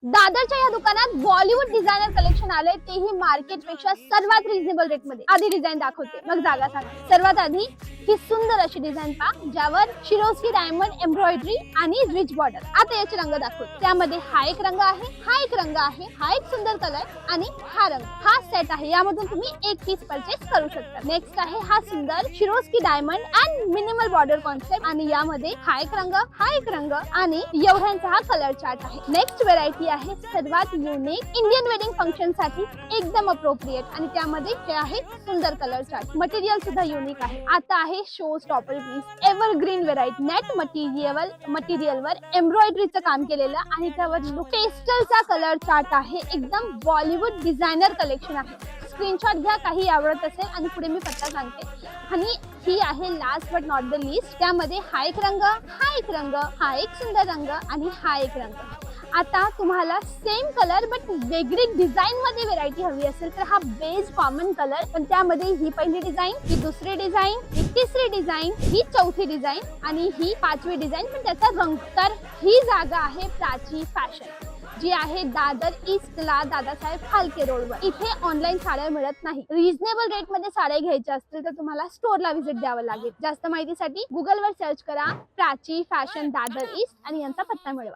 दादरच्या या दुकानात बॉलिवूड डिझायनर कलेक्शन आले, तेही मार्केट पेक्षा सर्वात रिझनेबल रेट मध्ये। आधी डिझाइन दाखवते, मग जागा सांगते। सर्वात आधी ही सुंदर अशी डिझाइन पहा, ज्यावर शिरोस्की डायमंड एम्ब्रॉयडरी आणि रिच बॉर्डर। आता याचे रंग दाखवते। त्यामध्ये हा एक रंग आहे, हा एक रंग आहे, हा एक सुंदर कलर आणि हा रंग। हा सेट आहे, यामधून तुम्ही एक पीस परचेस करू शकता। नेक्स्ट आहे हा सुंदर Swarovski diamond and minimal border concept आणि यामध्ये हा एक रंग, हा एक रंग आणि एवढ्यांचा हा कलर चार्ट आहे। नेक्स्ट व्हेरायटी आहे सर्वात युनिक इंडियन वेडिंग फंक्शन साठी एकदम अप्रोप्रिएट आणि त्यामध्ये हे आहे सुंदर कलर चार्ट। मटेरियल सुद्धा युनिक आहे। आता आहे show stopper piece, evergreen variety. Net मटेरियलवर एम्ब्रॉयडरीचं काम केलेलं आणि त्यावर पेस्टलचा कलर चार्ट आहे। एकदम बॉलिवूड डिझायनर कलेक्शन आहे। स्क्रीनशॉट घ्या, काही आवडत असेल आणि पुढे मी पत्ता सांगते। आणि ही आहे last but not the least, त्यामध्ये हा एक रंग, हा एक रंग, हा एक सुंदर रंग आणि हा एक रंग। आता तुम्हाला सेम कलर बट वेगळी डिझाइन मध्ये व्हेरायटी हवी असेल तर हा बेस कॉमन कलर, पण त्यामध्ये ही पहिली डिझाइन, ही दुसरी डिझाइन, ही तिसरी डिझाइन, ही चौथी डिझाइन आणि ही पाचवी डिझाइन, पण त्याचा रंग। तर ही जागा आहे प्राची फॅशन, जी आहे दादर ईस्टला दादासाहेब फाळके रोडवर। इथे ऑनलाईन साड्या मिळत नाही। रिझनेबल रेट मध्ये साड्या घ्यायच्या असतील तर तुम्हाला स्टोरला व्हिजिट द्यावं लागेल। जास्त माहितीसाठी गुगलवर सर्च करा प्राची फॅशन दादर ईस्ट आणि यांचा पत्ता मिळवा।